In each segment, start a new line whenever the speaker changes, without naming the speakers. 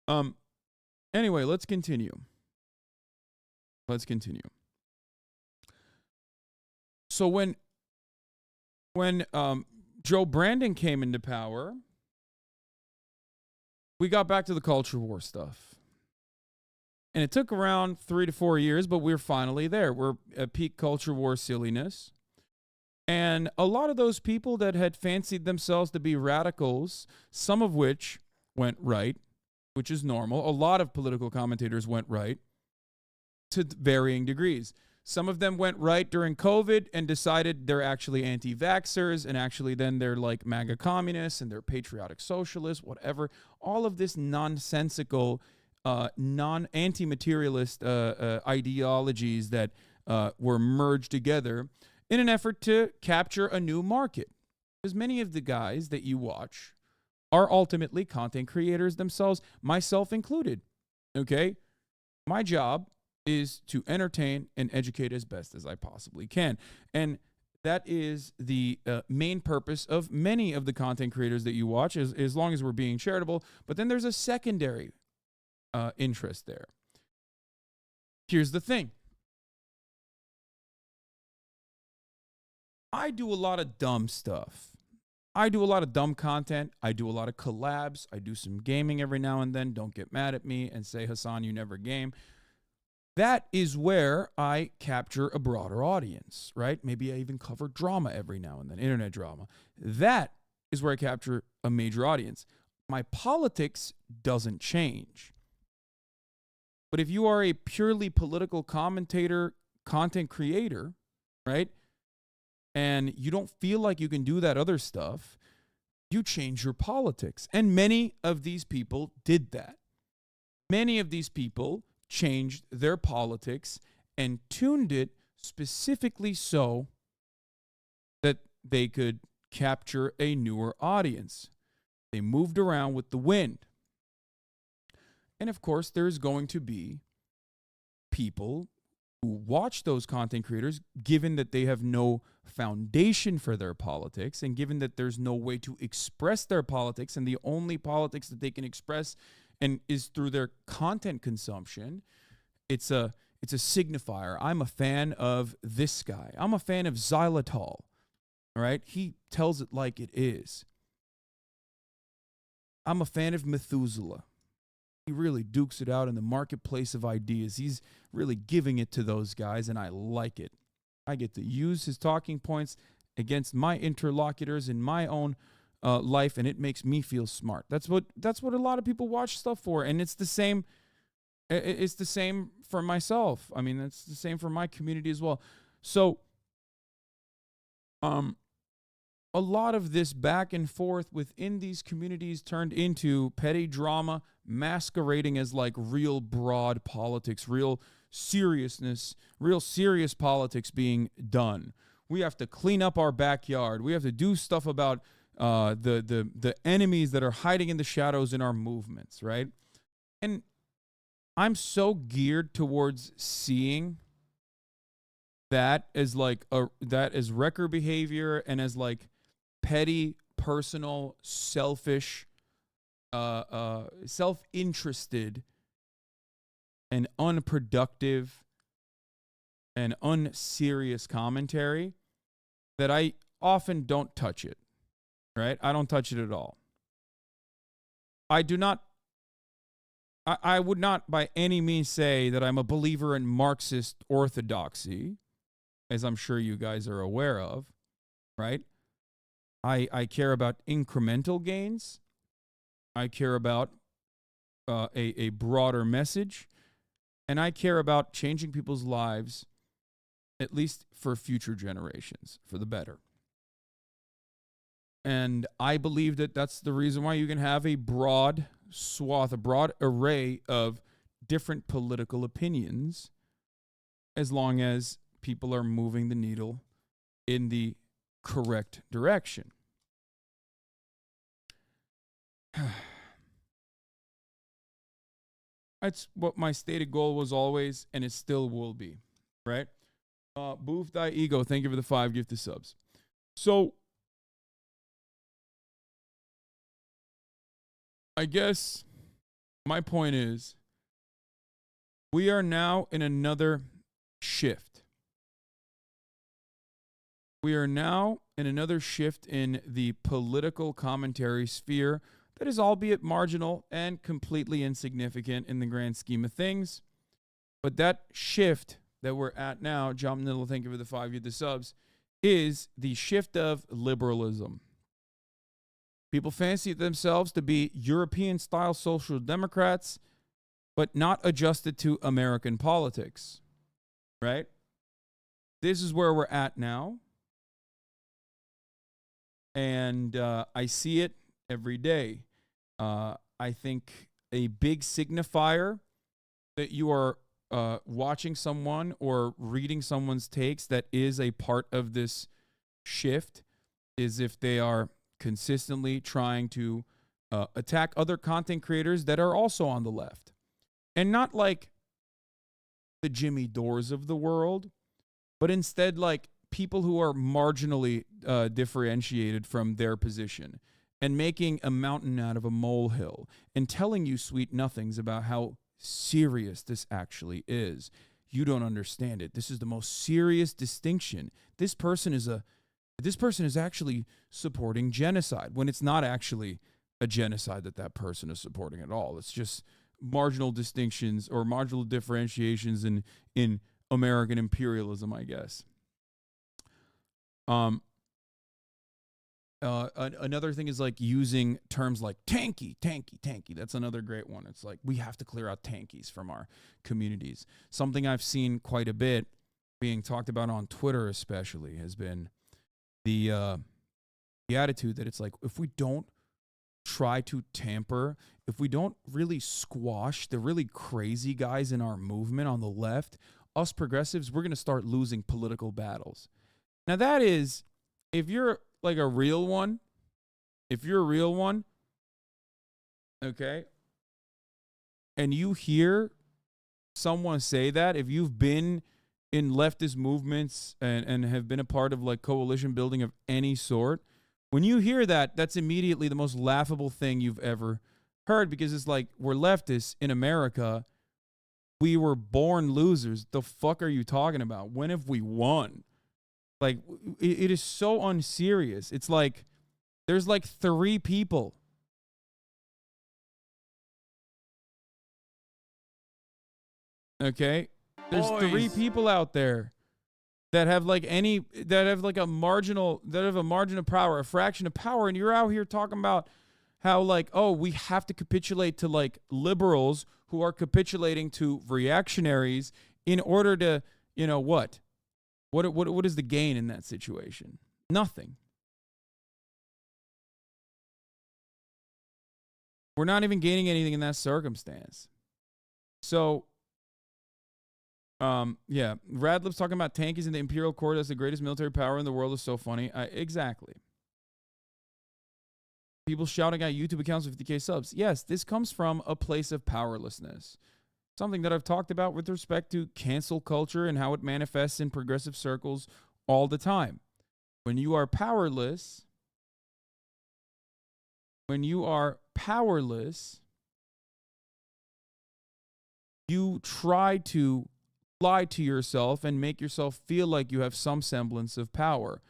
Um. Anyway, let's continue. Let's continue. So when Joe Brandon came into power, we got back to the culture war stuff. And it took around 3 to 4 years, but we're finally there. We're at peak culture war silliness. And a lot of those people that had fancied themselves to be radicals, some of which went right, which is normal. A lot of political commentators went right to varying degrees. Some of them went right during COVID and decided they're actually anti-vaxxers, and actually then they're like MAGA communists and they're patriotic socialists, whatever. All of this nonsensical, anti-materialist ideologies that were merged together in an effort to capture a new market. Because many of the guys that you watch are ultimately content creators themselves, myself included. Okay? My job is to entertain and educate as best as I possibly can. And that is the main purpose of many of the content creators that you watch, as long as we're being charitable. But then there's a secondary interest there. Here's the thing. I do a lot of dumb stuff. I do a lot of dumb content. I do a lot of collabs. I do some gaming every now and then. Don't get mad at me and say, Hassan, you never game. That is where I capture a broader audience, right? Maybe I even cover drama every now and then, internet drama. That is where I capture a major audience. My politics doesn't change. But if you are a purely political commentator, content creator, right, and you don't feel like you can do that other stuff, you change your politics. And many of these people did that. Many of these people changed their politics and tuned it specifically so that they could capture a newer audience. They moved around with the wind. And of course, there's going to be people who watch those content creators, given that they have no foundation for their politics, and given that there's no way to express their politics, and the only politics that they can express and is through their content consumption. It's a signifier. I'm a fan of this guy. I'm a fan of xylitol. All right? He tells it like it is. I'm a fan of Methuselah. He really dukes it out in the marketplace of ideas. He's really giving it to those guys, and I like it. I get to use his talking points against my interlocutors in my own life, and it makes me feel smart. That's what a lot of people watch stuff for, and it's the same. It's the same for myself. I mean, it's the same for my community as well. So, a lot of this back and forth within these communities turned into petty drama, masquerading as like real broad politics, real seriousness, real serious politics being done. We have to clean up our backyard. We have to do stuff about the enemies that are hiding in the shadows in our movements, right? And I'm so geared towards seeing that as like that as wrecker behavior and as like petty, personal, selfish, self-interested, and unproductive and unserious commentary that I often don't touch it, right? I don't touch it at all. I would not by any means say that I'm a believer in Marxist orthodoxy, as I'm sure you guys are aware of, right? I care about incremental gains. I care about a broader message. And I care about changing people's lives, at least for future generations, for the better. And I believe that that's the reason why you can have a broad swath, a broad array of different political opinions, as long as people are moving the needle in the correct direction. That's what my stated goal was always, and it still will be, right? Boof Thy Ego, thank you for the 5 gifted subs. So, I guess My point is, we are now in another shift. We are now in another shift in the political commentary sphere that is albeit marginal and completely insignificant in the grand scheme of things. But that shift that we're at now, John Niddle, thank you for the 5 year the subs, is the shift of liberalism. People fancy themselves to be European-style social democrats, but not adjusted to American politics, right? This is where we're at now. And I see it every day. I think a big signifier that you are watching someone or reading someone's takes that is a part of this shift is if they are consistently trying to attack other content creators that are also on the left. And not like the Jimmy Dores of the world, but instead like people who are marginally differentiated from their position and making a mountain out of a molehill and telling you sweet nothings about how serious this actually is. You don't understand it. This is the most serious distinction. This person is actually supporting genocide when it's not actually a genocide that person is supporting at all. It's just marginal distinctions or marginal differentiations in American imperialism, I guess. Another thing is like using terms like tanky. That's another great one. It's like we have to clear out tankies from our communities. Something I've seen quite a bit being talked about on Twitter especially has been the attitude that it's like if we don't try to tamper, if we don't really squash the really crazy guys in our movement on the left, us progressives, we're going to start losing political battles. Now that is, if you're like a real one, okay, and you hear someone say that, if you've been in leftist movements and have been a part of like coalition building of any sort, when you hear that, that's immediately the most laughable thing you've ever heard, because it's like, we're leftists in America. We were born losers. The fuck are you talking about? When have we won? Like, it is so unserious. It's like, there's like 3 people. Okay? There's 3 people out there that have like a margin of power, a fraction of power, and you're out here talking about how like, oh, we have to capitulate to like liberals who are capitulating to reactionaries in order to, you know, what? What is the gain in that situation? Nothing. We're not even gaining anything in that circumstance. So, yeah, Radlip's talking about tankies in the Imperial Court. That's the greatest military power in the world. Is so funny. Exactly. People shouting at YouTube accounts with 50K subs. Yes, this comes from a place of powerlessness. Something that I've talked about with respect to cancel culture and how it manifests in progressive circles all the time. When you are powerless, you try to lie to yourself and make yourself feel like you have some semblance of power.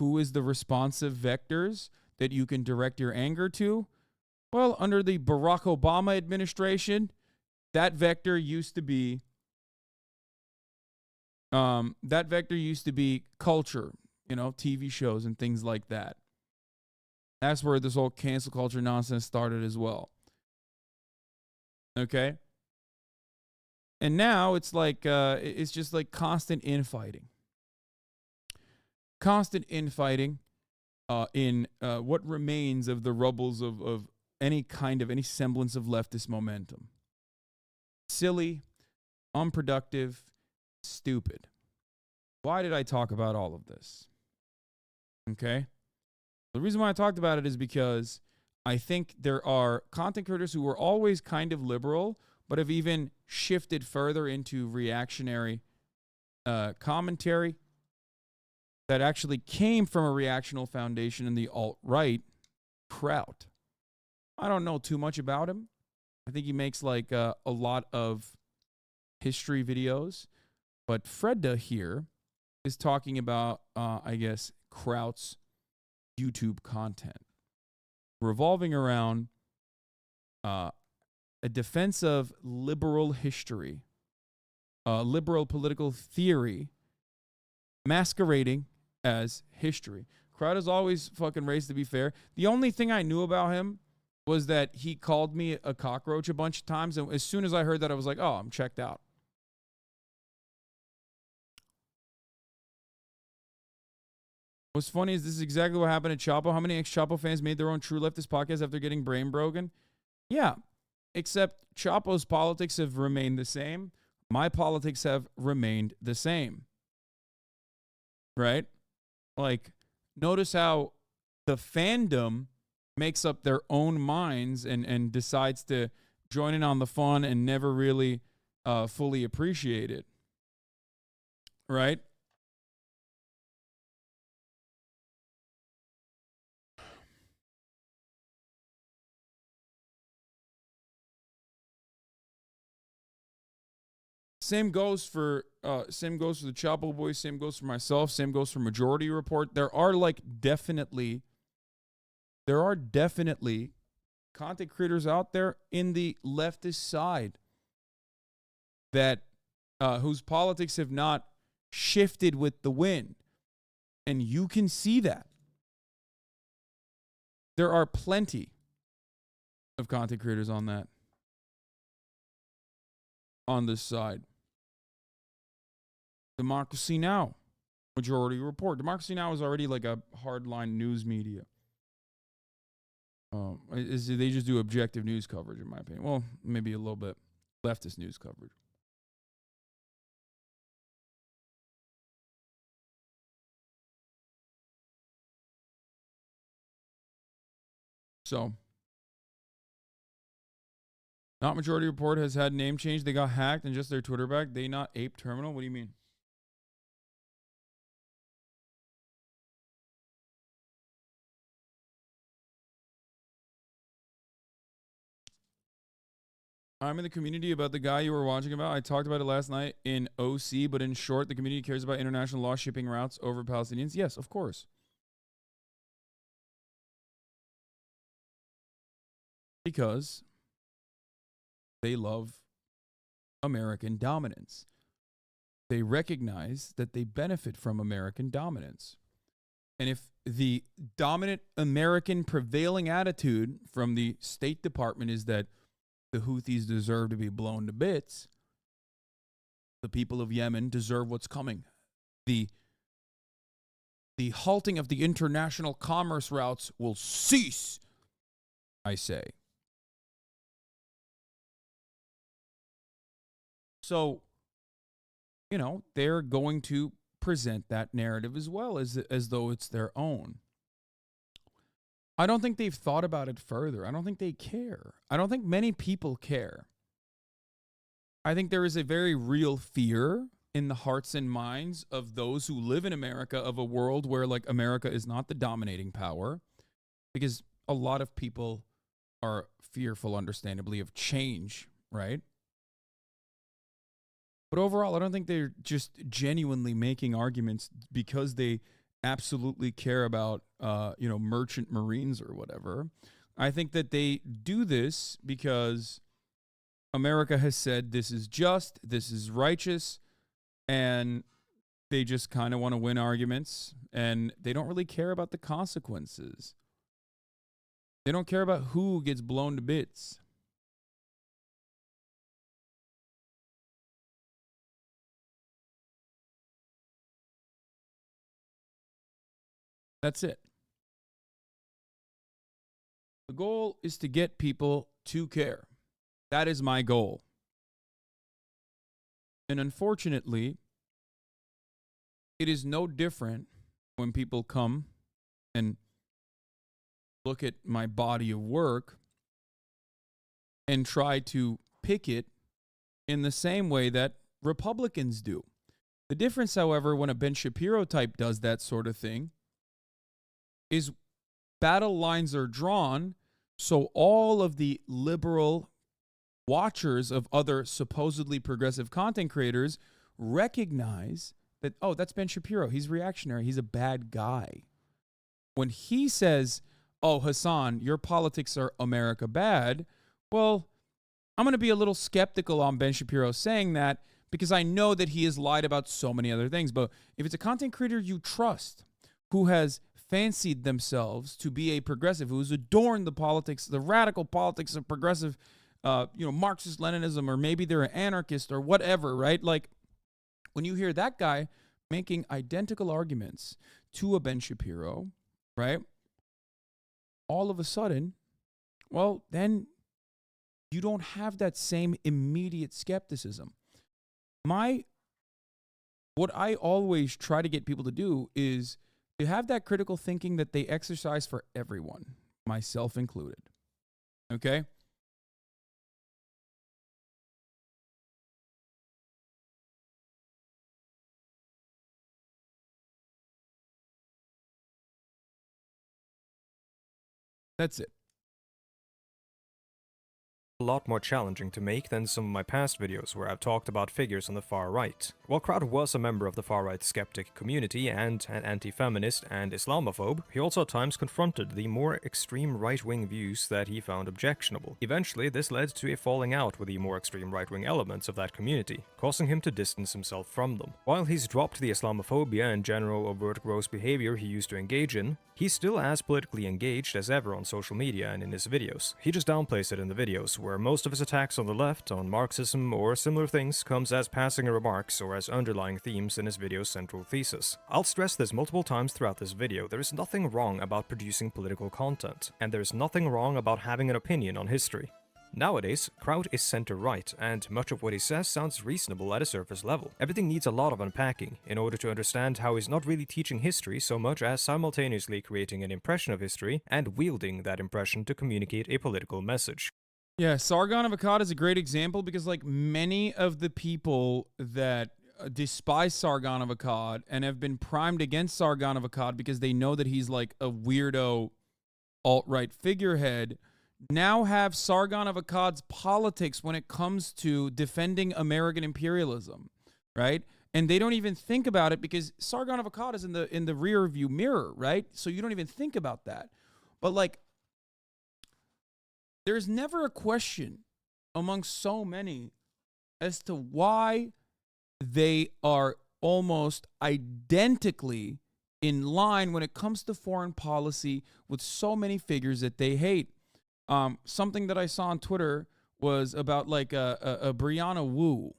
Who is the responsive vectors that you can direct your anger to? Well, under the Barack Obama administration, that vector used to be culture, you know, TV shows and things like that. That's where this whole cancel culture nonsense started as well. Okay? And now it's like it's just like constant infighting. Constant infighting in what remains of the rubbles of any semblance of leftist momentum. Silly, unproductive, stupid. Why did I talk about all of this? Okay? The reason why I talked about it is because I think there are content creators who were always kind of liberal, but have even shifted further into reactionary commentary that actually came from a reactional foundation in the alt-right. Kraut. I don't know too much about him. I think he makes like a lot of history videos. But Fredda here is talking about, I guess, Kraut's YouTube content revolving around a defense of liberal history, liberal political theory, masquerading as history. Kraut is always fucking raised to be fair. The only thing I knew about him was that he called me a cockroach a bunch of times. And as soon as I heard that, I was like, oh, I'm checked out. What's funny is this is exactly what happened at Chapo. How many ex-Chapo fans made their own true leftist podcast after getting brain broken? Yeah, except Chapo's politics have remained the same. My politics have remained the same. Right? Like, notice how the fandom makes up their own minds and decides to join in on the fun and never really fully appreciate it. Right? Same goes for the Chapo Boys. Same goes for myself. Same goes for Majority Report. There are definitely content creators out there in the leftist side that whose politics have not shifted with the wind, and you can see that. There are plenty of content creators on this side. Democracy Now! Majority Report. Democracy Now! Is already like a hardline news media. They just do objective news coverage, in my opinion. Well, maybe a little bit leftist news coverage. So, not Majority Report has had name change. They got hacked and just their Twitter back. They not Ape Terminal? What do you mean? I'm in the community about the guy you were watching about. I talked about it last night in OC, but in short, the community cares about international law shipping routes over Palestinians. Yes, of course. Because they love American dominance. They recognize that they benefit from American dominance. And if the dominant American prevailing attitude from the State Department is that the Houthis deserve to be blown to bits, the people of Yemen deserve what's coming. The halting of the international commerce routes will cease, I say. So, they're going to present that narrative as well as though it's their own. I don't think they've thought about it further. I don't think they care. I don't think many people care. I think there is a very real fear in the hearts and minds of those who live in America of a world where America is not the dominating power, because a lot of people are fearful, understandably, of change, right? But overall, I don't think they're just genuinely making arguments because they absolutely care about, merchant marines or whatever. I think that they do this because America has said this is just, this is righteous, and they just kind of want to win arguments, and they don't really care about the consequences. They don't care about who gets blown to bits. That's it. The goal is to get people to care. That is my goal. And unfortunately, it is no different when people come and look at my body of work and try to pick it in the same way that Republicans do. The difference, however, when a Ben Shapiro type does that sort of thing is battle lines are drawn, so all of the liberal watchers of other supposedly progressive content creators recognize that, oh, that's Ben Shapiro. He's reactionary. He's a bad guy. When he says, oh, Hassan, your politics are America bad, well, I'm going to be a little skeptical on Ben Shapiro saying that because I know that he has lied about so many other things. But if it's a content creator you trust who has fancied themselves to be a progressive, who's adorned the politics, the radical politics of progressive, Marxist Leninism, or maybe they're an anarchist or whatever, right? Like when you hear that guy making identical arguments to a Ben Shapiro, right? All of a sudden, well, then you don't have that same immediate skepticism. What I always try to get people to do is to have that critical thinking that they exercise for everyone, myself included. Okay? That's it.
A lot more challenging to make than some of my past videos where I've talked about figures on the far right. While Kraut was a member of the far-right skeptic community and an anti-feminist and Islamophobe, he also at times confronted the more extreme right-wing views that he found objectionable. Eventually, this led to a falling out with the more extreme right-wing elements of that community, causing him to distance himself from them. While he's dropped the Islamophobia and general overt gross behavior he used to engage in, he's still as politically engaged as ever on social media and in his videos. He just downplays it in the videos, where most of his attacks on the left, on Marxism or similar things comes as passing remarks or as underlying themes in his video's central thesis. I'll stress this multiple times throughout this video, there is nothing wrong about producing political content, and there is nothing wrong about having an opinion on history. Nowadays, Kraut is center-right, and much of what he says sounds reasonable at a surface level. Everything needs a lot of unpacking in order to understand how he's not really teaching history so much as simultaneously creating an impression of history and wielding that impression to communicate a political message.
Yeah, Sargon of Akkad is a great example because, like, many of the people that despise Sargon of Akkad and have been primed against Sargon of Akkad because they know that he's like a weirdo alt-right figurehead now have Sargon of Akkad's politics when it comes to defending American imperialism, right? And they don't even think about it because Sargon of Akkad is in the rear view mirror, right? So you don't even think about that. But like, there's never a question among so many as to why they are almost identically in line when it comes to foreign policy with so many figures that they hate. Something that I saw on Twitter was about like a Brianna Wu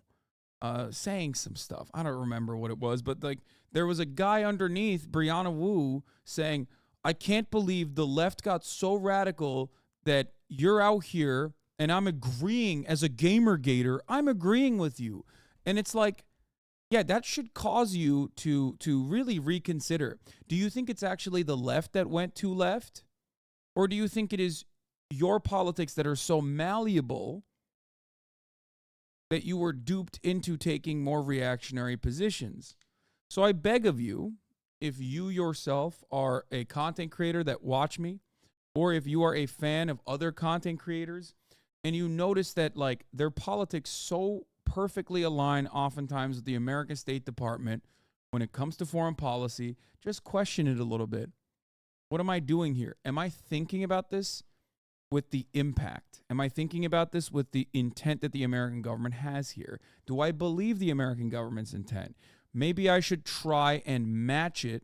saying some stuff. I don't remember what it was, but like there was a guy underneath Brianna Wu saying, I can't believe the left got so radical that you're out here and I'm agreeing as a gamer gator. I'm agreeing with you. And it's like, yeah, that should cause you to really reconsider. Do you think it's actually the left that went too left? Or do you think it is your politics that are so malleable that you were duped into taking more reactionary positions? So I beg of you, if you yourself are a content creator that watch me, or if you are a fan of other content creators and you notice that like their politics so perfectly align oftentimes with the American State Department when it comes to foreign policy, just question it a little bit. What am I doing here? Am I thinking about this with the impact? Am I thinking about this with the intent that the American government has here? Do I believe the American government's intent? Maybe I should try and match it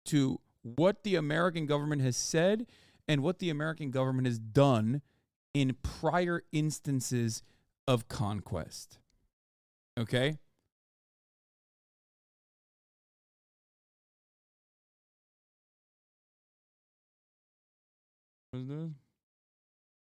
to what the American government has said and what the American government has done in prior instances of conquest. Okay? What is this?